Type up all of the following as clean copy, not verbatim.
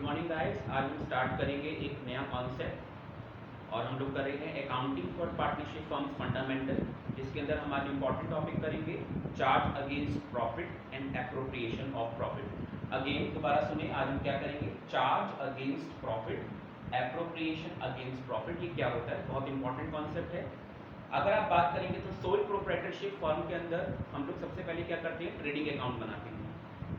Good morning guys. आज हम start करेंगे एक नया कॉन्सेप्ट और हम लोग कर रहे हैं accounting for partnership firms fundamental, जिसके अंदर हम आज इंपॉर्टेंट टॉपिक करेंगे charge against profit and appropriation of profit. Again दोबारा सुने, आज हम क्या करेंगे, charge against profit, appropriation against profit. ये क्या होता है, बहुत इंपॉर्टेंट कॉन्सेप्ट है। अगर आप बात करेंगे तो सोल प्रोप्राइटरशिप फर्म के अंदर हम लोग सबसे पहले क्या करते हैं, ट्रेडिंग अकाउंट बनाते हैं।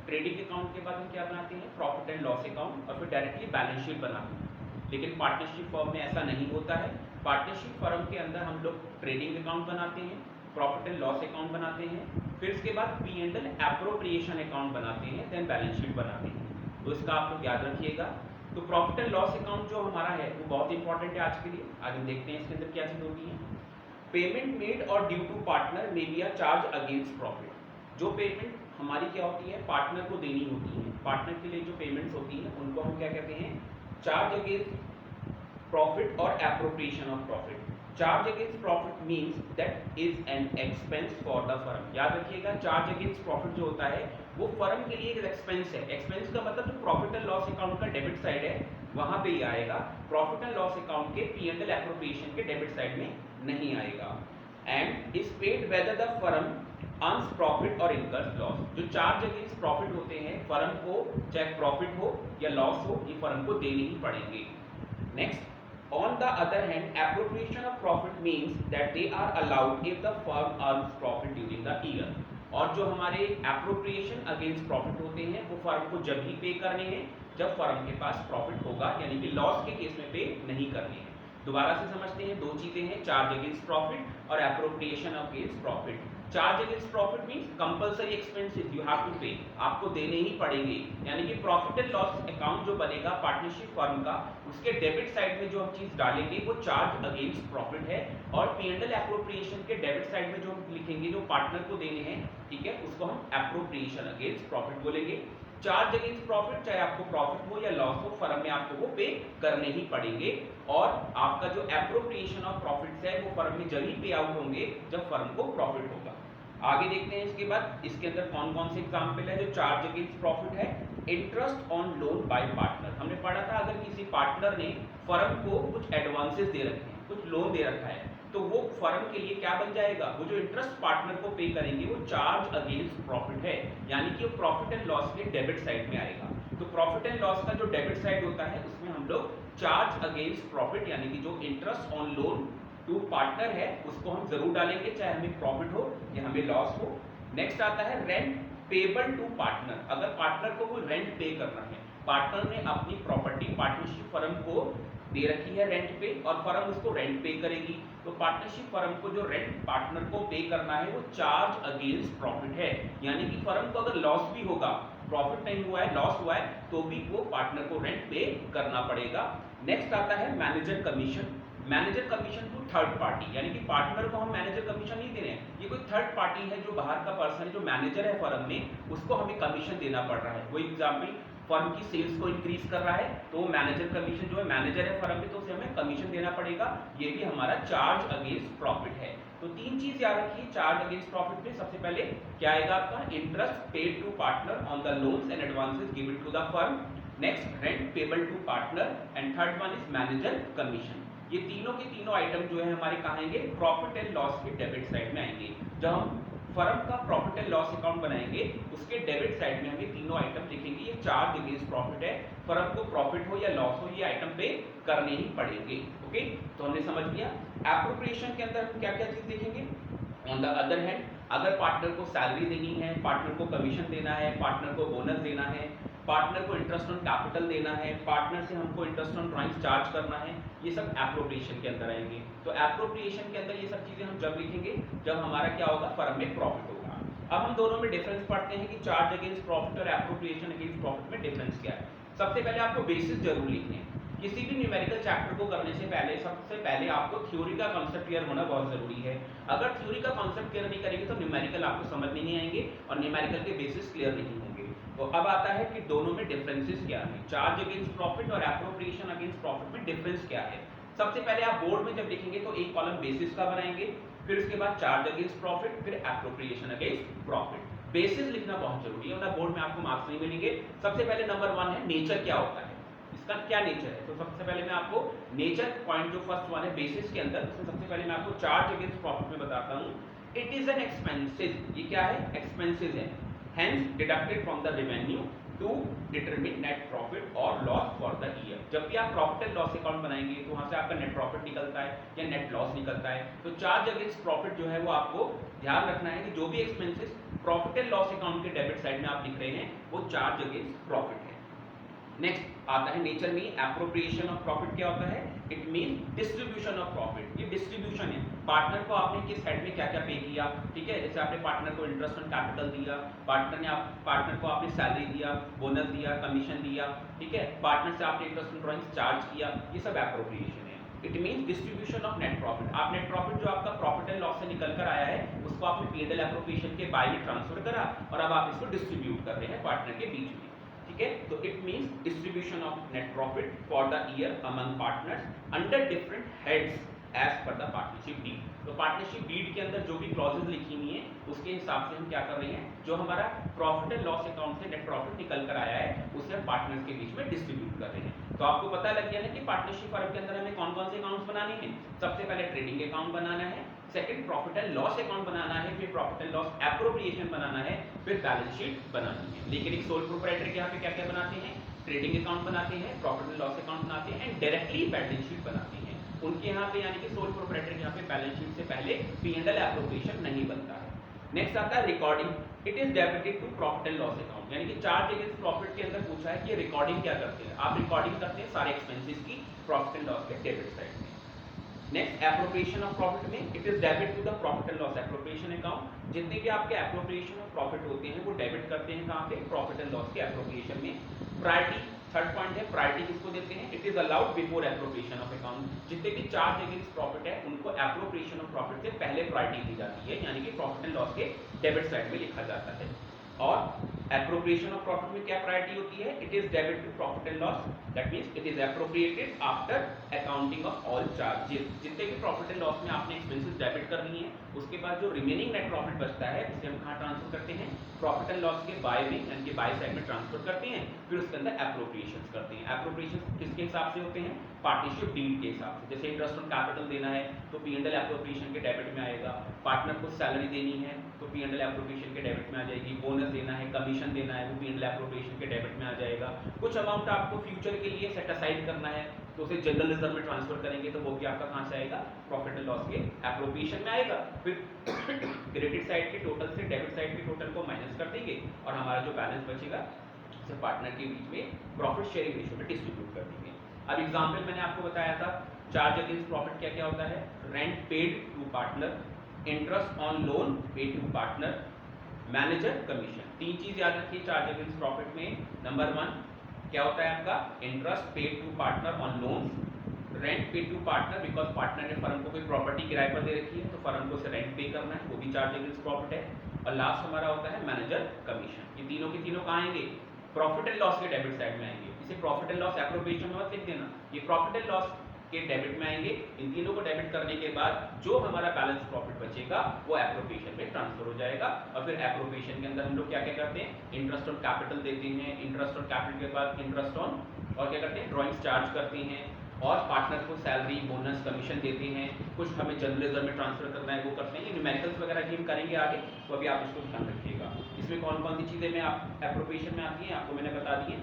ट्रेडिंग अकाउंट के बाद हम क्या बनाते हैं, प्रॉफिट एंड लॉस अकाउंट, और फिर डायरेक्टली बैलेंस शीट बनाते हैं। लेकिन पार्टनरशिप फर्म में ऐसा नहीं होता है। पार्टनरशिप फर्म के अंदर हम लोग ट्रेडिंग अकाउंट बनाते हैं, प्रॉफिट एंड लॉस अकाउंट बनाते हैं, फिर उसके बाद P and L appropriation account बनाते हैं, देन बैलेंस शीट बनाते हैं। तो इसका आप लोग याद रखिएगा। तो प्रॉफिट एंड लॉस अकाउंट जो हमारा है वो बहुत इंपॉर्टेंट है आज के लिए। आज हम देखते हैं इसके अंदर क्या चीज होती है। पेमेंट मेड और due to partner may be a charge against profit. जो पेमेंट हमारी क्या होती है, पार्टनर को देनी होती है, पार्टनर के लिए जो पेमेंट्स होती हैं उनको हम क्या कहते हैं, चार्ज अगेंस्ट प्रॉफिट और appropriation of profit. Charge against profit means that is an expense for the firm. याद रखिएगा, चार्ज अगेंस्ट प्रॉफिट जो होता है वो फर्म के लिए एक एक्सपेंस है। एक्सपेंस का मतलब जो प्रॉफिट एंड लॉस अकाउंट का डेबिट साइड है वहां पे ही आएगा, प्रॉफिट एंड लॉस अकाउंट के पी एंड एल एप्रोप्रिएशन के डेबिट साइड में नहीं आएगा। And is paid whether the firm earns profit और इनकर्स लॉस। जो चार्ज अगेंस्ट प्रॉफिट होते हैं फर्म को, चाहे प्रॉफिट हो या लॉस हो, ये फर्म को देने ही पड़ेंगे। Next, on the other hand, appropriation of profit means that they are allowed if the firm earns profit during the year। और जो हमारे एप्रोप्रिएशन अगेंस्ट प्रॉफिट होते हैं वो फर्म को जब ही पे करने हैं जब फर्म के पास प्रॉफिट होगा, यानी कि लॉस के केस में पे नहीं करने हैं। दोबारा से समझते हैं, दो चीजें हैं, चार्ज अगेंस्ट प्रॉफिट और appropriation against profit. Charge against profit means compulsory expenses you have to pay, आपको देने ही पड़ेंगे। यानी कि प्रॉफिट एंड लॉस अकाउंट जो बनेगा पार्टनरशिप फर्म का, उसके डेबिट साइड में जो हम चीज डालेंगे वो चार्ज अगेंस्ट प्रॉफिट है, और पी एंड एल एप्रोप्रिएशन के डेबिट साइड में जो हम लिखेंगे जो पार्टनर को देने हैं, ठीक है, उसको हम एप्रोप्रिएशन अगेंस्ट प्रॉफिट बोलेंगे। चार्ज अगेंस्ट प्रॉफिट, चाहे आपको प्रॉफिट हो या लॉस हो, फर्म में आपको वो पे करने ही पड़ेंगे। और आपका जो एप्रोप्रिएशन ऑफ प्रॉफिट्स है वो फर्म में जब ही पे आउट होंगे जब फर्म को प्रॉफिट होगा। आगे देखते हैं इसके बाद इसके अंदर कौन कौन से एग्जाम्पल है जो चार्ज अगेंस्ट प्रॉफिट है। Interest on loan by partner, हमने पढ़ा था अगर किसी पार्टनर ने फर्म को कुछ एडवांसेस दे रखे हैं, कुछ लोन दे रखा है, तो वो फर्म के लिए क्या बन जाएगा, वो जो इंटरेस्ट पार्टनर को पे करेंगे वो चार्ज अगेंस्ट प्रॉफिट है, यानी कि वो प्रॉफिट एंड लॉस के डेबिट साइड में आएगा। तो प्रॉफिट एंड लॉस का जो डेबिट साइड होता है उसमें हम लोग चार्ज अगेंस्ट प्रॉफिट, यानी कि जो interest on loan to partner है उसको हम जरूर डालेंगे, चाहे हमें प्रॉफिट हो या हमें लॉस हो। नेक्स्ट आता है रेंट पेबल टू पार्टनर। अगर पार्टनर को कोई रेंट पे करना है, पार्टनर ने अपनी प्रॉपर्टी पार्टनरशिप फर्म को दे रखी है रेंट पे और फर्म उसको रेंट पे करेगी, तो पार्टनरशिप फर्म को जो रेंट पार्टनर को पे करना है वो चार्ज अगेंस्ट प्रॉफिट है। यानी कि फर्म को अगर लॉस भी होगा, प्रॉफिट नहीं हुआ है, लॉस हुआ है, तो भी वो पार्टनर को रेंट पे करना पड़ेगा। नेक्स्ट आता है manager commission. Manager commission to third party, यानी कि पार्टनर को हम मैनेजर कमीशन नहीं दे रहे हैं, ये कोई थर्ड पार्टी है जो बाहर का पर्सन है, जो मैनेजर है फर्म में, उसको हमें कमीशन देना पड़ रहा है। कोई एग्जाम्पल, फर्म की सेल्स को इंक्रीज कर रहा है तो मैनेजर कमीशन, जो है मैनेजर है फर्म में, तो उसे हमें कमीशन देना पड़ेगा। ये भी हमारा चार्ज अगेंस्ट प्रॉफिट है। तो तीन चीज याद रखिए चार्ज अगेंस्ट प्रॉफिट में। सबसे पहले क्या आएगा आपका, interest paid to partner on the loans and advances given to the firm. Next rent payable to partner, and third one is manager commission. ये तीनों के तीनों आइटम जो है हमारे कहाँ आएंगे, प्रॉफिट एंड लॉस के डेबिट साइड में आएंगे। जब हम फर्म का प्रॉफिट एंड लॉस अकाउंट बनाएंगे उसके डेबिट साइड में हमें तीनों आइटम लिखेंगे, ये चार्ज अगेंस्ट प्रॉफिट है, फर्म को प्रॉफिट हो या लॉस हो ये आइटम पे करने ही पड़ेंगे। ओके, तो हमने समझ लिया। एप्रोप्रिएशन के अंदर हम क्या क्या चीज देखेंगे। ऑन द अदर हैंड, अगर पार्टनर को सैलरी देनी है, पार्टनर को कमीशन देना है, पार्टनर को बोनस देना है, पार्टनर को इंटरेस्ट ऑन कैपिटल देना है, पार्टनर से हमको इंटरेस्ट ऑन ड्राइंग्स चार्ज करना है, ये सब एप्रोप्रिएशन के अंदर आएंगे। तो एप्रोप्रिएशन के अंदर ये सब चीजें हम जब लिखेंगे जब हमारा क्या होगा, फर्म में प्रॉफिट होगा। अब हम दोनों में डिफरेंस पढ़ते हैं कि चार्ज अगेंस्ट प्रॉफिट और एप्रोप्रिएशन अगेंस्ट प्रॉफिट में डिफरेंस क्या है। सबसे पहले आपको बेसिस जरूर लिखने हैं। किसी भी न्यूमेरिकल चैप्टर को करने से पहले सबसे पहले आपको थ्योरी का कॉन्सेप्ट क्लियर होना बहुत जरूरी है। अगर थ्योरी का कॉन्सेप्ट क्लियर नहीं करेंगे तो न्यूमेरिकल आपको समझ में नहीं आएंगे और न्यूमेरिकल के बेसिस क्लियर नहीं होंगे। तो अब आता है कि दोनों में डिफरेंसेस क्या है, चार्ज अगेंस्ट प्रॉफिट और एप्रोप्रिएशन अगेंस्ट प्रॉफिट में डिफरेंस क्या है। सबसे पहले आप बोर्ड में जब लिखेंगे तो एक कॉलम बेसिस का बनाएंगे, फिर उसके बाद चार्ज अगेंस्ट प्रॉफिट, फिर एप्रोप्रिएशन अगेंस्ट प्रॉफिट। बेसिस लिखना बहुत जरूरी है वरना बोर्ड में आपको मार्क्स नहीं मिलेंगे। सबसे पहले नंबर 1 है नेचर क्या होता है। इसका क्या नेचर है। तो सबसे पहले मैं आपको नेचर पॉइंट जो फर्स्ट वन है बेसिस के अंदर, उसमें सबसे पहले मैं आपको चार्ज अगेंस्ट प्रॉफिट में बताता हूँ। इट इज एन एक्सपेंसेस, ये क्या है, एक्सपेंसेस है, hence deducted from the revenue to determine net profit और लॉस फॉर द ईयर। जब भी आप प्रॉफिट एंड लॉस अकाउंट बनाएंगे तो वहां से आपका नेट प्रॉफिट निकलता है या नेट लॉस निकलता है। तो चार्ज अगेंस्ट प्रॉफिट जो है वो आपको ध्यान रखना है कि जो भी expenses profit and loss account के डेबिट साइड में आप लिख रहे हैं वो चार्ज अगेंस्ट प्रॉफिट है। नेक्स्ट आता है नेचर में एप्रोप्रिएशन ऑफ प्रॉफिट। क्या होता है, it mean distribution of profit. ये डिस्ट्रीब्यूशन है, पार्टनर को आपने किस हेड में क्या क्या पे किया, ठीक है। जैसे आपने पार्टनर को इंटरेस्ट ऑन कैपिटल दिया, पार्टनर को आपने सैलरी दिया, बोनस दिया, कमीशन दिया, ठीक है। पार्टनर से आपने इंटरेस्ट ऑन ड्रॉइंग्स चार्ज किया, ये सब एप्रोप्रिएशन है। It mean distribution of net profit. आप नेट प्रॉफिट जो आपका प्रॉफिट एंड लॉस से निकल कर आया है उसको आपने पी&एल एप्रोप्रिएशन के बाय में ट्रांसफर करा और अब आप इसको डिस्ट्रीब्यूट कर रहे हैं पार्टनर के बीच में, ठीक है। तो it means distribution of net profit for the year among partners under different heads as per the partnership deed. तो पार्टनरशिप डीड के अंदर जो भी क्लॉजेज लिखी हुई हैं उसके हिसाब से हम क्या कर रहे हैं, जो हमारा प्रॉफिट एंड लॉस अकाउंट से नेट प्रॉफिट निकल कर आया है उसे हम पार्टनर्स के बीच में डिस्ट्रीब्यूट कर रहे हैं। तो आपको पता लग गया ना कि पार्टनरशिप फर्म के अंदर हमें कौन कौन से अकाउंट्स बनाने हैं। सबसे पहले ट्रेडिंग अकाउंट बनाना है, second profit and loss account बनाना है, फिर प्रॉफिट एंड लॉस एप्रोप्रिएशन बनाना है, फिर बैलेंस शीट बनानी है। लेकिन एक सोल प्रोप्राइटर के यहाँ पे क्या क्या बनाते हैं, ट्रेडिंग अकाउंट बनाते हैं, प्रॉफिट एंड लॉस अकाउंट बनाते हैं एंड डायरेक्टली बैलेंस शीट बनाते हैं। उनके यहाँ पे यानी कि सोल प्रोप्राइटर के यहाँ पे बैलेंस शीट से पहले पी&एल एप्रोप्रिएशन नहीं बनता है। नेक्स्ट आता है recording. It is debited to profit and loss account, यानी कि चार्ज अगेंस्ट प्रॉफिट के अंदर पूछा है कि रिकॉर्डिंग क्या करते हैं। आप रिकॉर्डिंग करते हैं सारे एक्सपेंसेस की प्रॉफिट एंड लॉस के डेबिट साइड में। नेक्स्ट एप्रोप्रिएशन ऑफ प्रॉफिट में it is debit to the profit and loss appropriation account. जितने भी आपके एप्रोप्रिएशन ऑफ प्रॉफिट होते हैं वो डेबिट करते हैं कहाँ पे, प्रॉफिट एंड लॉस के एप्रोप्रिएशन में। प्रायोरिटी, थर्ड पॉइंट है, प्रायोरिटी किसको देते हैं, it is allowed before appropriation of account. जितने भी चार्ज अगेंस्ट प्रॉफिट है उनको एप्रोप्रिएशन ऑफ प्रॉफिट से पहले प्रायोरिटी दी जाती है, यानी कि प्रॉफिट एंड लॉस के डेबिट साइड में लिखा जाता है। और एप्रोप्रिएशन ऑफ प्रॉफिट में क्या प्रायोरिटी होती है, it is debit to profit and loss, that means it is appropriated after accounting of all charges. जितने भी प्रॉफिट एंड लॉस में आपने एक्सपेंसेस डेबिट कर लिए हैं उसके बाद जो रिमेनिंग नेट प्रॉफिट बचता है उसे हम कहाँ ट्रांसफर करते हैं, प्रॉफिट एंड लॉस के बाय में यानी कि बाय साइड में ट्रांसफर करते हैं, फिर उसके अंदर एप्रोप्रिएशंस करते हैं। एप्रोप्रिएशंस किसके हिसाब से होते हैं, पार्टनरशिप डीड के हिसाब से। जैसे इंटरेस्ट ऑन कैपिटल देना है तो पी&एल एप्रोप्रिएशन के डेबिट में आएगा, पार्टनर को सैलरी देनी है तो पी&एल एप्रोप्रिएशन के डेबिट में आ जाएगी, बोनस देना है, कमीशन देना है वो पी&एल एप्रोप्रिएशन के डेबिट में आ जाएगा। कुछ अमाउंट आपको फ्यूचर के लिए सेट असाइड करना है तो उसे जनरल रिजर्व में ट्रांसफर करेंगे तो वो भी आपका कहाँ से आएगा, प्रॉफिट एंड लॉस के एप्रोप्रिएशन में आएगा। फिर क्रेडिट साइड के टोटल से डेबिट साइड के टोटल को माइनस कर देंगे और हमारा जो बैलेंस बचेगा उसे पार्टनर के बीच में प्रॉफिट शेयरिंग रेशियो में डिस्ट्रीब्यूट कर देंगे। अब एग्जाम्पल मैंने आपको बताया था चार्ज अगेंस्ट प्रॉफिट क्या क्या होता है, rent paid to partner, interest on loan paid to partner, manager commission. तीन चीज याद रखिए चार्ज अगेंस्ट प्रॉफिट में। नंबर वन क्या होता है आपका, interest paid to partner on loan, rent paid to partner because partner ने फर्म को कोई प्रॉपर्टी किराए पर दे रखी है तो फर्म को उसे रेंट पे करना है, वो भी चार्ज अगेंस्ट प्रॉफिट है। और लास्ट हमारा होता है मैनेजर कमीशन। ये तीनों के तीनों कहाँ आएंगे, प्रॉफिट एंड लॉस के डेबिट साइड में आएंगे। इसे प्रॉफिट एंड लॉस एप्रोप्रिएशन में मत लिख देना, ये प्रॉफिट एंड लॉस के डेबिट में आएंगे। इन तीनों को डेबिट करने के बाद जो हमारा बैलेंस प्रॉफिट बचेगा वो एप्रोप्रिएशन में ट्रांसफर हो जाएगा। और फिर एप्रोप्रिएशन के अंदर हम लोग क्या क्या करते हैं, इंटरेस्ट ऑन कैपिटल देते हैं, इंटरेस्ट ऑन कैपिटल के बाद इंटरेस्ट ऑन और क्या करते हैं, ड्रॉइंग्स चार्ज करते हैं और पार्टनर को सैलरी बोनस कमीशन देते हैं। कुछ हमें जनरल रिजर्व में ट्रांसफर करना है वो करते हैं। ये न्यूमेरिकल्स वगैरह की हम करेंगे आगे, तो अभी आप इसको ध्यान रखिएगा। इसमें कौन कौन सी चीज़ें में आप एप्रोप्रिएशन में आती हैं आपको मैंने बता दी है।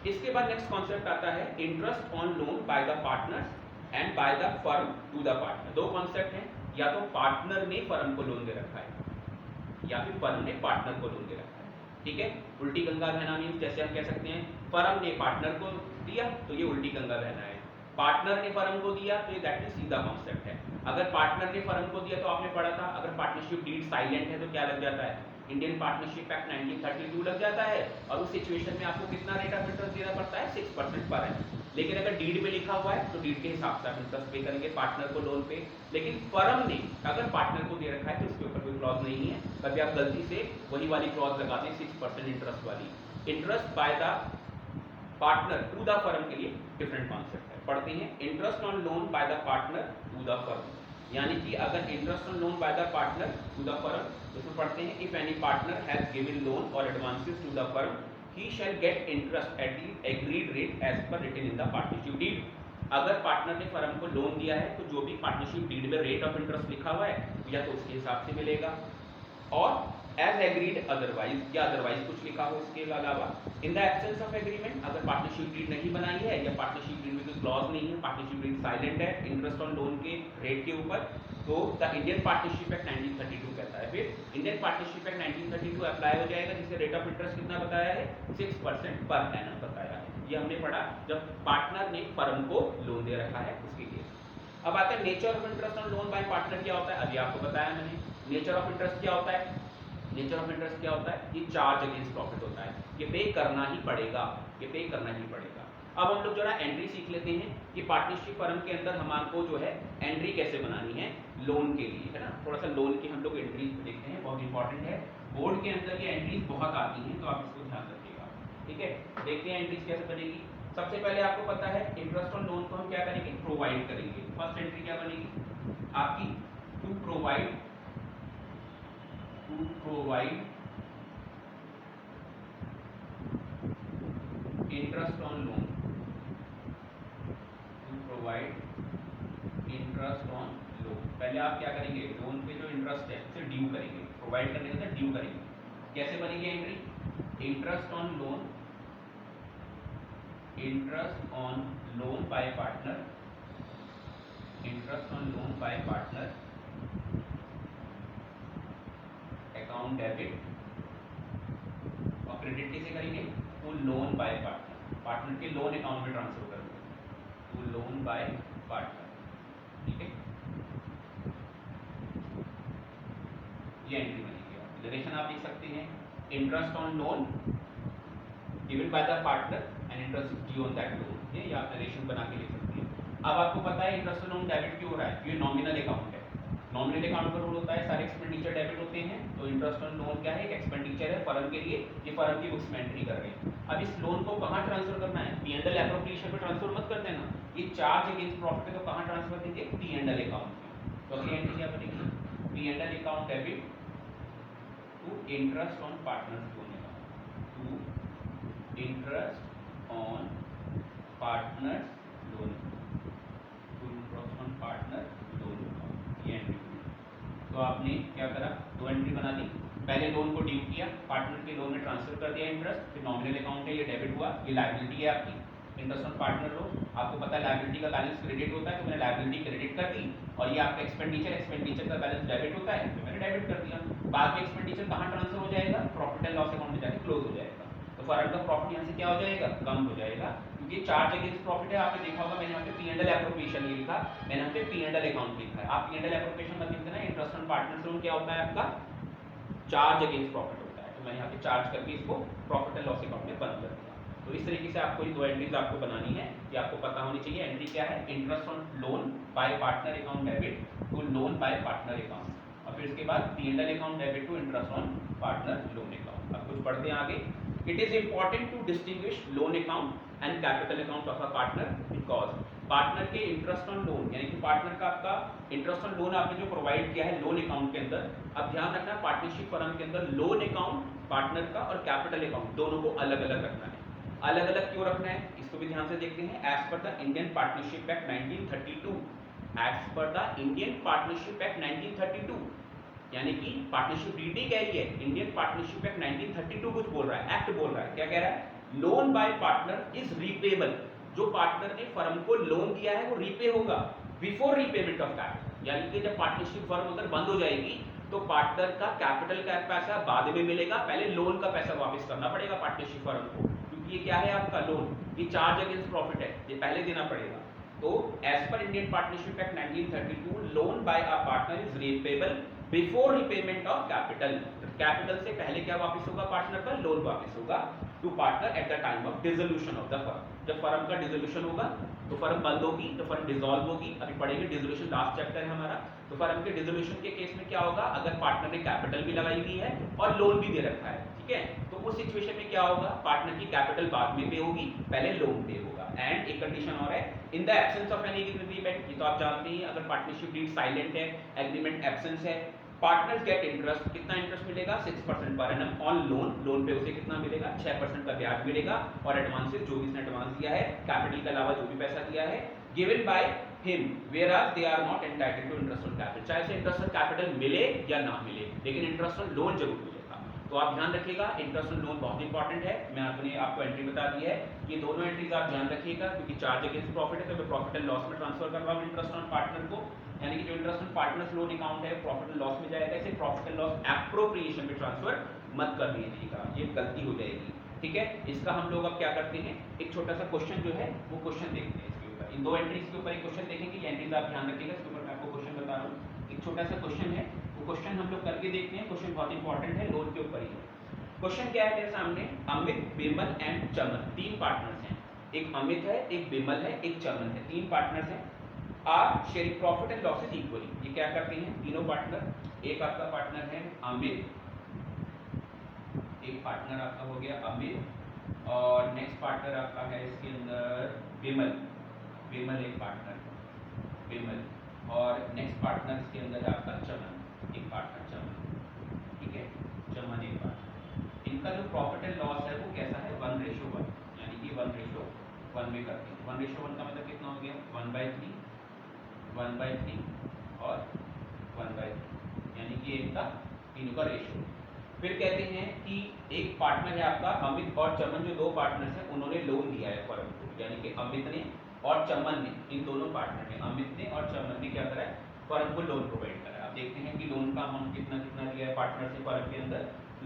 इसके बाद नेक्स्ट कॉन्सेप्ट आता है interest on loan by the partners and by the firm to the partner. दो कॉन्सेप्ट हैं, या तो पार्टनर ने फर्म को लोन दे रखा है या फिर फर्म ने पार्टनर को लोन दे रखा है, ठीक है। उल्टी गंगा बहना मीन्स जैसे हम कह सकते हैं फर्म ने पार्टनर को दिया तो ये उल्टी गंगा बहना है, पार्टनर ने फर्म को दिया तो ये दैट इज सीधा कॉन्सेप्ट है। अगर पार्टनर ने फर्म को दिया तो आपने पढ़ा था अगर पार्टनरशिप डीड साइलेंट है तो क्या लग जाता है, इंडियन पार्टनरशिप एक्ट 1932 लग जाता है और उस सिचुएशन में आपको कितना रेट ऑफ इंटरेस्ट देना पड़ता है, 6% पर है। लेकिन अगर डीड में लिखा हुआ है तो डीड के हिसाब से आप इंटरेस्ट पे करेंगे पार्टनर को लोन पे। लेकिन फर्म ने अगर पार्टनर को दे रखा है तो उसके ऊपर कोई क्लॉज नहीं है, कभी आप गलती से वही वाली क्लॉज लगाते हैं 6% इंटरेस्ट वाली। Interest by the partner to the firm के लिए डिफरेंट कॉन्सेप्ट है। पढ़ते हैं interest on loan by the partner to the firm, यानी कि अगर interest on loan by the partner to the firm, उसमें पढ़ते हैं if any partner has given loan और advances to the firm he shall get interest at the agreed rate as per written in the partnership deed. अगर partner ने firm को loan दिया है तो जो भी पार्टनरशिप डीड में रेट ऑफ इंटरेस्ट लिखा हुआ है या तो उसके हिसाब से मिलेगा, और एज एग्रीड अदरवाइज या अदरवाइज कुछ लिखा हो उसके अलावा। In the absence of agreement, अगर पार्टनरशिप डीड नहीं बनाई है या पार्टनरशिप डीड में कोई क्लॉज नहीं है, पार्टनरशिप डीड साइलेंट है इंटरेस्ट ऑन लोन के रेट के ऊपर, तो द इंडियन पार्टनरशिप एक्ट 1932 कहता है, फिर इंडियन पार्टनरशिप एक्ट 1932 अप्लाई हो जाएगा, जिससे रेट ऑफ इंटरेस्ट कितना बताया है, 6% पर एनम बताया है। ये हमने पढ़ा जब पार्टनर ने फर्म को लोन दे रखा है उसके लिए। अब आता है nature of interest on loan by partner क्या होता है, अभी आपको बताया मैंने। नेचर ऑफ इंटरेस्ट क्या होता है, नेचर ऑफ इंटरेस्ट क्या होता है, ये चार्ज अगेंस्ट प्रॉफिट होता है, ये पे करना ही पड़ेगा, ये पे करना ही पड़ेगा। अब हम लोग जरा एंट्री सीख लेते हैं कि पार्टनरशिप फर्म के अंदर हमारे जो है एंट्री कैसे बनानी है लोन के लिए, है ना। थोड़ा सा लोन की हम लोग एंट्री देखते हैं, बहुत इंपॉर्टेंट है, बोर्ड के अंदर ये एंट्रीज बहुत आती हैं, तो आप इसको ध्यान रखिएगा, ठीक है। देखते हैं एंट्रीज कैसे बनेगी। सबसे पहले आपको पता है इंटरेस्ट ऑन लोन को हम क्या करेंगे, प्रोवाइड करेंगे। फर्स्ट एंट्री क्या बनेगी आपकी, to provide interest on loan, to provide interest on loan. पहले आप क्या करेंगे, लोन पे जो इंटरेस्ट है उसे ड्यू करेंगे, प्रोवाइड करने के बाद ड्यू करेंगे। कैसे बनेगी entry, interest on loan, interest on loan by partner, interest on loan by partner account debit, और क्रेडिट कैसे करेंगे, to loan by partner, partner के लोन अकाउंट में ट्रांसफर करेंगे, टू लोन बाय पार्टनर, ठीक है। ये एंट्री बनेगी। नरेशन आप देख सकते हैं, interest on loan given bye the partner and interest due on that loan, ये आप नरेशन बना के लिख सकते हैं। अब आपको पता है इंटरेस्ट ऑन लोन डेबिट क्यों हो रहा है, ये नॉमिनल अकाउंट है, नॉमिनल अकाउंट का रूल होता है सारे एक्सपेंडिचर डेबिट होते हैं, तो इंटरेस्ट ऑन लोन क्या है, एक एक्सपेंडिचर है फर्म के लिए, ये फर्म की बुक्स में एंट्री कर रहे हैं। अब इस लोन को कहाँ ट्रांसफर करना है, P&L एप्रोप्रिएशन में ट्रांसफर मत कर देना, ये चार्ज अगेंस्ट प्रॉफिट है तो कहाँ ट्रांसफर देंगे, P&L अकाउंट में। तो अगली एंट्री क्या बनेगी, P&L account debit to interest on partners loan account, to interest on partners loan, to interest on partner loan account, ये एंट्री। तो आपने क्या करा, दो एंट्री बना दी, पहले लोन को ड्यू किया, पार्टनर के लोन में ट्रांसफर कर दिया इंटरेस्ट, फिर नॉमिनल अकाउंट है ये डेबिट हुआ, ये लायबिलिटी है आपकी, इंटरेस्ट ऑन पार्टनर लोन। आपको पता है लायबिलिटी का बैलेंस क्रेडिट होता है, तो मैंने लायबिलिटी क्रेडिट कर दी, और ये आपका एक्सपेंडिचर का बैलेंस डेबिट होता है, तो मैंने डेबिट कर दिया। बाद में एक्सपेंडिचर कहाँ ट्रांसफर हो जाएगा, प्रॉफिट एंड लॉस अकाउंट में जाके क्लोज हो जाएगा, तो फर्म का प्रॉफिट यहाँ से क्या हो जाएगा, कम हो जाएगा, क्योंकि चार्ज अगेंस्ट प्रॉफिट है। आपने देखा होगा मैंने यहाँ पे P&L एप्रोप्रिएशन नहीं लिखा, मैंने यहाँ पे P&L अकाउंट लिखा है। आप P&L एप्रोप्रिएशन मत लिख देना, इंटरेस्ट ऑन पार्टनर्स लोन क्या होता है आपका, चार्ज अगेंस्ट प्रॉफिट होता है, तो मैंने यहाँ पे चार्ज करके इसको प्रॉफिट एंड लॉस अकाउंट में बंद कर दिया। तो इस तरीके से आपको ये दो एंट्रीज आपको बनानी है, ये आपको पता होनी चाहिए। एंट्री क्या है, interest on loan by partner account debit to loan by partner account, और फिर इसके बाद P&L account debit to interest on partner loan account. अब कुछ पढ़ते हैं आगे। It is important to distinguish loan account and capital account of a partner, because partner के इंटरेस्ट ऑन लोन, यानी कि पार्टनर का आपका इंटरेस्ट ऑन लोन आपने जो प्रोवाइड किया है लोन अकाउंट के अंदर, अब ध्यान रखना पार्टनरशिप फर्म के अंदर लोन अकाउंट पार्टनर का और कैपिटल अकाउंट दोनों को अलग अलग रखना है। अलग अलग क्यों रखना है, इसको भी ध्यान से देखते हैं। As per the Indian partnership act 1932, as per the Indian partnership act 1932, यानी कि पार्टनरशिप डीड कह रही है, इंडियन पार्टनरशिप एक्ट 1932 कुछ बोल रहा है, एक्ट बोल रहा है, क्या कह रहा है, loan by partner is repayable, जो पार्टनर ने फर्म को लोन दिया है वो रीपे होगा बिफोर रीपेमेंट ऑफ कैपिटल, यानी कि जब पार्टनरशिप फर्म अगर बंद हो जाएगी तो पार्टनर का कैपिटल का पैसा बाद में मिलेगा, पहले लोन का पैसा वापस करना पड़ेगा पार्टनरशिप फर्म को, क्योंकि ये क्या है आपका लोन, ये चार्ज अगेंस्ट प्रॉफिट है, ये पहले देना पड़ेगा। तो as per Indian partnership act 1932, loan by a partner is repayable before repayment of capital, capital से पहले क्या वापस होगा पार्टनर का, लोन वापस होगा to partner at the time of dissolution of the firm. जब फर्म का डिसोल्यूशन होगा तो फर्म बंद होगी, तो फर्म डिसॉल्व होगी, अभी पढ़ेंगे डिसोल्यूशन, लास्ट चैप्टर है हमारा। तो फर्म के डिसोल्यूशन के केस में क्या होगा, अगर पार्टनर ने कैपिटल भी लगाई हुई है और लोन भी दे रखा है, ठीक है, तो उस सिचुएशन में क्या होगा, पार्टनर की कैपिटल बाद में पे होगी, पहले लोन पे होगा। एंड एक कंडीशन और है, in the absence of any agreement, ये तो आप जानते हैं, अगर पार्टनरशिप डीड साइलेंट है, एग्रीमेंट एब्सेंस है, पार्टनर्स गेट इंटरेस्ट, कितना इंटरेस्ट मिलेगा 6% per annum on loan, loan पे उसे कितना मिलेगा 6% का ब्याज मिलेगा, और एडवांसेस जो भी इसने एडवांस दिया है कैपिटल के अलावा जो भी पैसा दिया है given by him whereas they are not entitled to interest on capital, चाहे से इंटरेस्ट ऑन कैपिटल मिले या ना मिले लेकिन इंटरेस्ट ऑन लोन जरूर मिलेगा। तो आप ध्यान रखिएगा इंटरेस्ट ऑन लोन बहुत इंपॉर्टेंट है, मैं आपको एंट्री बता दी है, ये दोनों एंट्रीज आप ध्यान रखिएगा क्योंकि चार्ज अगेंस्ट प्रॉफिट है तो मैं प्रॉफिट एंड लॉस में ट्रांसफर कर रहा हूँ इंटरेस्ट ऑन पार्टनर को, यानी कि जो interest on partners loan account है प्रॉफिट एंड लॉस में जाएगा, इसे प्रॉफिट एंड लॉस एप्रोप्रिएशन में ट्रांसफर मत कर दीजिएगा, ये गलती हो जाएगी। ठीक है, इसका हम लोग अब क्या करते हैं, एक छोटा सा क्वेश्चन जो है वो क्वेश्चन देखते हैं इसके ऊपर, इन दो एंट्रीज के ऊपर एक क्वेश्चन देखेंगे, ये एंट्रीज आप ध्यान रखिएगा, इसके ऊपर मैं आपको क्वेश्चन बता रहा हूँ, एक छोटा सा क्वेश्चन है, वो क्वेश्चन हम लोग करके देखते हैं, क्वेश्चन बहुत इंपॉर्टेंट है, लोन के ऊपर ही है। क्वेश्चन क्या है मेरे सामने, अमित, बिमल एंड चमन, तीन पार्टनर्स हैं, एक अमित है, एक बिमल है, एक चमन है, तीन पार्टनर्स हैं, are sharing profit and losses equally. ये क्या करते हैं तीनों पार्टनर, एक आपका पार्टनर है अमित, एक पार्टनर आपका हो गया अमित, और नेक्स्ट पार्टनर आपका है इसके अंदर बिमल, बिमल एक पार्टनर बिमल, और नेक्स्ट पार्टनर इसके अंदर है आपका चमन, एक पार्टनर चमन। ठीक है, चमन एक पार्टनर, इनका जो प्रॉफिट एंड लॉस है वो कैसा है 1:1, यानी कि 1:1 में करते हैं। 1:1 का मतलब कितना हो गया 1/3, 1/3 और 1/3, यानी कि एक का तीनों का रेशियो। फिर कहते हैं कि एक पार्टनर है आपका अमित और चमन, जो दो पार्टनर्स हैं उन्होंने लोन दिया है फर्म को, यानी कि अमित ने और चमन ने, इन दोनों पार्टनर ने अमित ने और चमन ने क्या करा है फर्म को लोन प्रोवाइड करा है। आप देखते हैं कि लोन का अमाउंट कितना कितना दिया है पार्टनर से फर्म के अंदर।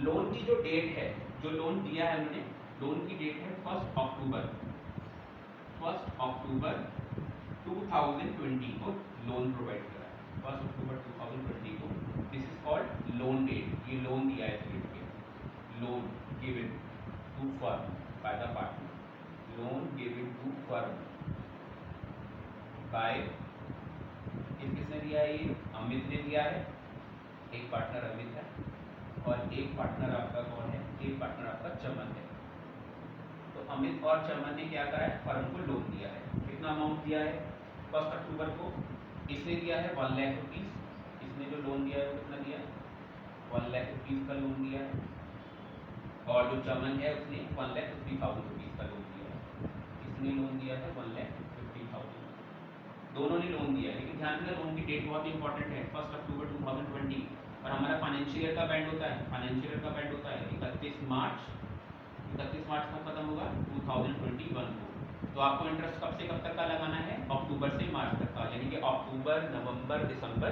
लोन की जो डेट है, जो लोन दिया है उन्होंने, लोन की डेट है 1 अक्टूबर 2020 को लोन प्रोवाइड करा है, 1 अक्टूबर 2020 को, this is called loan date, ये लोन दिया है इस डेट पे, loan given to firm by the partner, loan given to firm by, किसने दिया है ये अमित ने दिया है, एक पार्टनर अमित है और एक पार्टनर आपका कौन है, एक पार्टनर आपका चमन है। तो अमित और चमन ने क्या करा है फर्म को लोन दिया है, कितना अमाउंट दिया है 1 अक्टूबर को, इसने दिया है 1 लाख रुपीज, इसने जो लोन दिया है वो कितना दिया है 1 लाख रुपीज का लोन दिया है, और जो चमन है उसने 1,50,000 रुपीज का लोन दिया है, इसने लोन दिया है 1,50,000, दोनों ने लोन दिया है। लेकिन ध्यान देना लोन की डेट बहुत इंपॉर्टेंट है 1 अक्टूबर 2020, और हमारा फाइनेंशियल ईयर का बैंड होता है, फाइनेंशियल ईयर का बैंड होता है 31 मार्च को खत्म होगा 2021 को। तो आपको इंटरेस्ट कब से कब तक का लगाना है अक्टूबर से मार्च तक का, यानी कि अक्टूबर नवंबर दिसंबर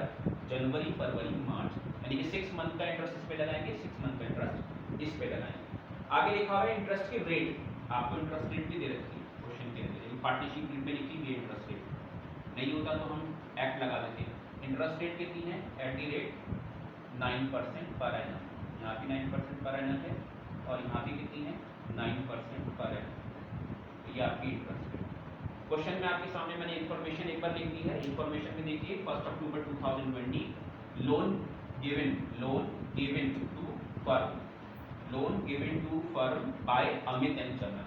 जनवरी फरवरी मार्च, यानी कि 6 मंथ का इंटरेस्ट इस पे लगाएंगे, 6 मंथ का इंटरेस्ट इस पे लगाएंगे। आगे लिखा हुआ है इंटरेस्ट की रेट, आपको इंटरेस्ट रेट भी दे रखी है क्वेश्चन के अंदर, यानी पार्टनरशिप रेट में लिखी हुई है इंटरेस्ट रेट, नहीं होता तो हम एक्ट लगा देते हैं। इंटरेस्ट रेट कितनी है at the rate 9% per annum, यहाँ भी 9% पर एनम है और यहाँ भी कितनी है 9% पर एनम, ये आपकी इंटरेस्ट रेट। क्वेश्चन में आपके सामने मैंने इन्फॉर्मेशन एक बार लिख दी है, इन्फॉर्मेशन में देखिए 1 अक्टूबर 2020 loan given to firm, loan given to firm by Amit and Chaman,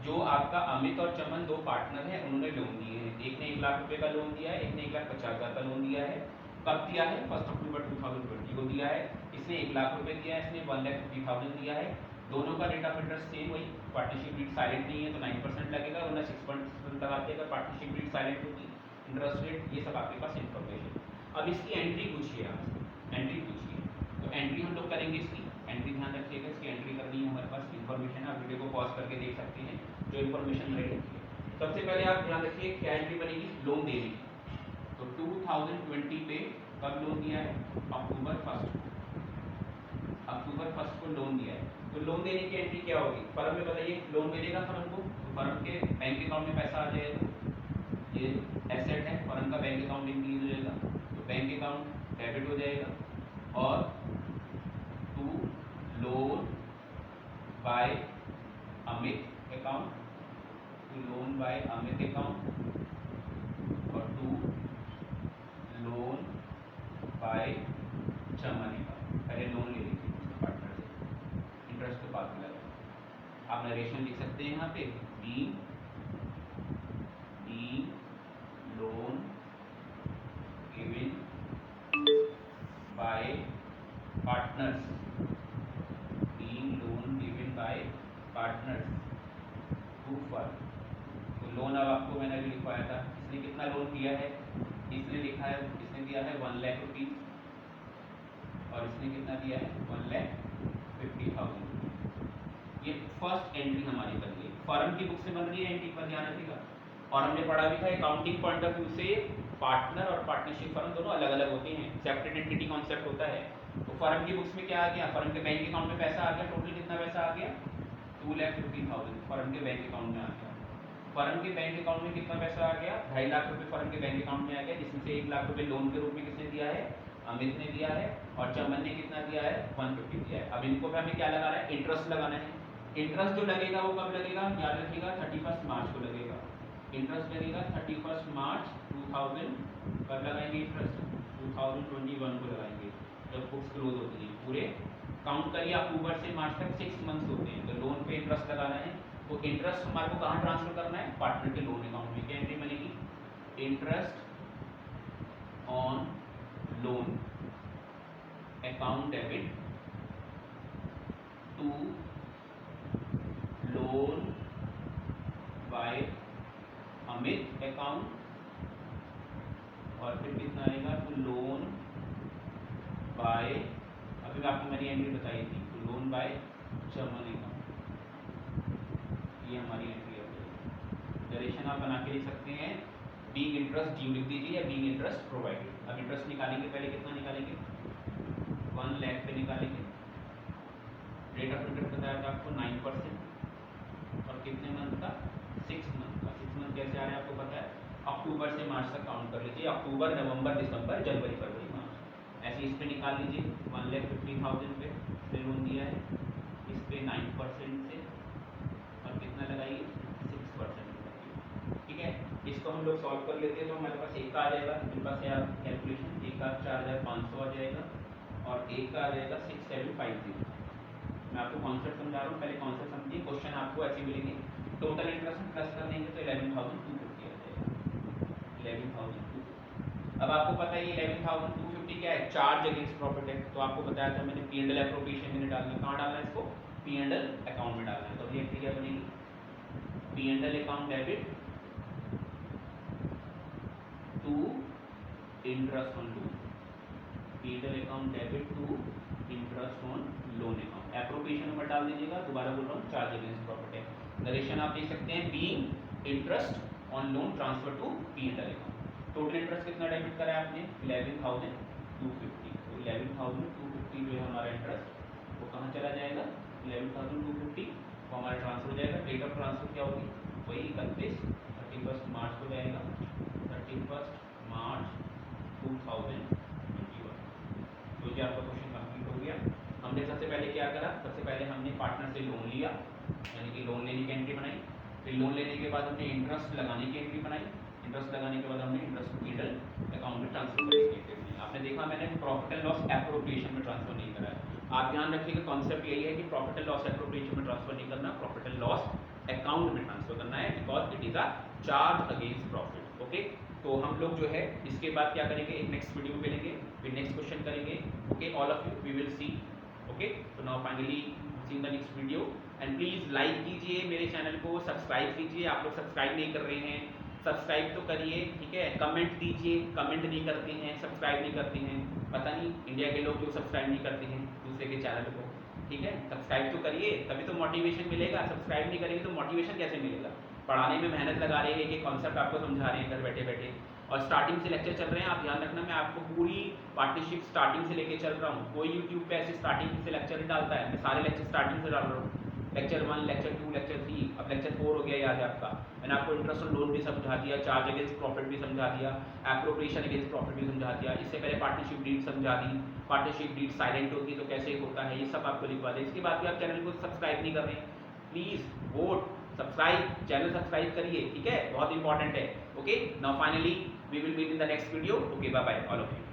जो आपका अमित और चमन दो पार्टनर हैं उन्होंने लोन दिए हैं, एक ने 1 लाख रुपए का लोन दिया है, एक ने 1,50,000 का लोन दिया है। कब दिया है 1 अक्टूबर 2020 को दिया है, इसने 1 लाख रुपए दिया है, इसने 1,50,000 दिया है, दोनों का रेट ऑफ इंटरेस्ट सेम वही, पार्टनरशिप रेट साइलेंट नहीं है तो 9% लगेगा, वरना 6% लगाते अगर पार्टनरशिप रेट साइलेंट होगी, इंटरेस्ट रेट, ये सब आपके पास इन्फॉर्मेशन। अब इसकी एंट्री पूछिए आप, एंट्री पूछिए, तो एंट्री हम लोग करेंगे इसकी, एंट्री ध्यान रखिएगा इसकी एंट्री करनी है, हमारे पास इन्फॉर्मेशन है, आप वीडियो को पॉज करके देख सकते हैं जो इन्फॉर्मेशन मैंने रखी है। सबसे पहले आप ध्यान रखिए क्या एंट्री बनेगी लोन देने की, तो 2020 पे कब लोन दिया है अक्टूबर 1 को लोन दिया है, तो लोन देने की एंट्री क्या होगी फर्म में, बताइए लोन मिलेगा फर्म को, तो फर्म के बैंक अकाउंट में पैसा आ जाएगा, ये एसेट है फर्म का बैंक अकाउंट इंक्रीज हो जाएगा, तो बैंक अकाउंट डेबिट हो जाएगा, और to loan by Amit account, to loan by Amit account, और to loan by Chaman account, पहले लोन ले लीजिए पार्टनर से, इंटरेस्ट तो बाद में लगाएंगे। आप नरेशन लिख सकते हैं यहाँ पे B loan given by firm. तो लोन अब आपको मैंने अभी लिखवाया था, इसने कितना लोन दिया है, इसने लिखा है, इसने दिया है 1 लाख रुपीज़ और इसने कितना दिया है 1,50,000। ये फर्स्ट एंट्री हमारी बन गई, फर्म की बुक से बन रही है एंट्री पर ध्यान रखिएगा। और हमने पढ़ा भी था अकाउंटिंग पॉइंट ऑफ व्यू से पार्टनर और पार्टनरशिप फर्म दोनों अलग अलग होते हैं, सेपरेट एंटिटी कॉन्सेप्ट होता है। तो फर्म की बुक्स में क्या आ गया, फर्म के बैंक अकाउंट में पैसा आ गया, टोटल कितना पैसा आ गया 2,50,000 फर्म के बैंक अकाउंट में आ गया। फर्म के बैंक अकाउंट में कितना पैसा आ गया, 2.5 लाख रुपए फर्म के बैंक अकाउंट में आ गया, जिसमें से 1 लाख रुपए लोन के रूप में किसने दिया है, अमित ने दिया है, और चमन ने कितना दिया है 150 दिया है। अब इनको पे हमें क्या लगाना है, इंटरेस्ट लगाना है। इंटरेस्ट जो लगेगा वो कब लगेगा, याद रखिएगा 31 मार्च को लगेगा। इंटरेस्ट लगेगा 31 मार्च 2000, कब लगाएंगे इंटरेस्ट 2021 को लगाएंगे, जब बुक्स क्लोज होती है। पूरे काउंट करिए अक्टूबर से मार्च तक 6 मंथ्स होते हैं, तो लोन पे इंटरेस्ट लगाना है। तो इंटरेस्ट हमारे को कहाँ ट्रांसफर करना है, पार्टनर के लोन अकाउंट में। क्या एंट्री बनेगी, interest on loan account debit to loan by Amit account, और फिर कितना आएगा टू लोन बाय, अभी आपको मैंने एंट्री बताई थी, to loan by Chaman account. ये हमारी एंट्री है। डायरेक्शन आप बना के लिख सकते हैं, बीइंग इंटरेस्ट ड्यू लिख दीजिए या बीइंग इंटरेस्ट प्रोवाइडेड। अब इंटरेस्ट निकालेंगे, पहले कितना निकालेंगे 1 लाख पे निकालेंगे। रेट ऑफ इंटरेस्ट बताया था आपको 9%, और कितने मंथ का 6 मंथ का। 6 मंथ कैसे आ रहे हैं आपको पता है, अक्टूबर से मार्च तक काउंट कर लीजिए, अक्टूबर नवंबर दिसंबर जनवरी फरवरी मार्च, ऐसे इस पे निकाल लीजिए। 1,50,000 पे लोन दिया है, इस पे 9% से, और कितना लगाइए 6% लगाइए। ठीक है, इसको हम लोग सॉल्व कर लेते हैं, तो हमारे पास एक का आ जाएगा, मेरे पास है कैलकुलेशन, एक का 4,500 आ जाएगा, और एक का आ जाएगा 6,750। मैं आपको कॉन्सेप्ट समझा रहा हूँ, पहले कॉन्सेप्ट समझिए। क्वेश्चन आपको ऐसे मिलेंगे, टोटल इंटरेस्ट में प्लस कर देंगे तो 11,250 आ जाएगा, 11,250। अब आपको पता है ये 11,250 क्या है, चार्ज अगेंस्ट प्रॉफिट है। तो आपको बताया था मैंने P&L एप्रोप्रिएशन में डालना है, कहाँ डालना है इसको, P&L अकाउंट में डालना है। तो ये क्या बनेगी, P&L account debit to interest on loan, P&L account debit to interest on loan account. Appropriation number डाल दीजिएगा, दोबारा बोल रहा हूँ, चार्ज अगेंस्ट प्रॉफिट है। नरेशन आप देख सकते हैं, being interest on loan transfer to P&L account. Total interest कितना डेबिट करा है आपने 11,250। तो 11,250 जो है हमारा इंटरेस्ट वो कहाँ चला जाएगा, 11,250 वो हमारा ट्रांसफर हो जाएगा। डेट ऑफ ट्रांसफर क्या होगी, वही 31 मार्च को जाएगा, 31 मार्च 2021। तो ये आपका क्वेश्चन कंप्लीट हो गया। हमने सबसे पहले क्या करा, सबसे पहले हमने पार्टनर से लोन लिया, यानी कि लोन लेने की एंट्री बनाई। फिर लोन लेने के बाद हमने इंटरेस्ट लगाने की एंट्री बनाई। इंटरेस्ट लगाने के बाद हमने इंटरेस्ट को P&L अकाउंट में ट्रांसफर करने की एंट्री बनाई। आपने देखा मैंने प्रॉफिट एंड लॉस एप्रोप्रिएशन में ट्रांसफर नहीं करा है। आप ध्यान रखिएगा, कॉन्सेप्ट यही है कि प्रॉफिट एंड लॉस एप्रोप्रिएशन में ट्रांसफर नहीं करना, प्रॉफिट एंड लॉस अकाउंट में ट्रांसफर करना है, because it is a charge against profit. Okay, तो हम लोग जो है इसके बाद क्या करेंगे, एक नेक्स्ट वीडियो में मिलेंगे, फिर नेक्स्ट क्वेश्चन करेंगे। Okay, all of you we will see. Okay, तो now finally see the next video, and please like कीजिए मेरे चैनल को, सब्सक्राइब कीजिए। आप लोग सब्सक्राइब नहीं कर रहे हैं, सब्सक्राइब तो करिए, ठीक है। कमेंट दीजिए, कमेंट नहीं करते हैं, सब्सक्राइब नहीं करते हैं, पता नहीं इंडिया के लोग क्यों सब्सक्राइब नहीं करते हैं दूसरे के चैनल को, ठीक है। सब्सक्राइब तो करिए, तभी तो मोटिवेशन मिलेगा। सब्सक्राइब नहीं करेंगे तो मोटिवेशन कैसे मिलेगा। पढ़ाने में मेहनत लगा रहे हैं, एक कॉन्सेप्ट आपको समझा रहे हैं घर बैठे बैठे, और स्टार्टिंग से लेक्चर चल रहे हैं। आप ध्यान रखना, मैं आपको पूरी पार्टनरशिप स्टार्टिंग से लेके चल रहा हूँ। कोई यूट्यूब पे ऐसे स्टार्टिंग से लेक्चर नहीं डालता है, मैं सारे लेक्चर स्टार्टिंग से डाल रहा हूँ। लेक्चर 1, लेक्चर 2, लेक्चर 3, अब लेक्चर 4 हो गया याद है आपका। मैंने आपको इंटरेस्ट ऑन लोन भी समझा दिया, चार्ज अगेंस्ट प्रॉफिट भी समझा दिया, एप्रोप्रिएशन अगेंस्ट प्रॉफिट भी समझा दिया। इससे पहले पार्टनरशिप डीड समझा दी, पार्टनरशिप डीड साइलेंट होती है तो कैसे होता है, ये सब आपको लिखवा दें। इसके बाद भी आप चैनल को सब्सक्राइब नहीं कर रहे हैं, please vote subscribe, channel subscribe करिए, ठीक है, बहुत इंपॉर्टेंट है। Okay, now finally we will meet in the next video. Okay, bye bye all of you.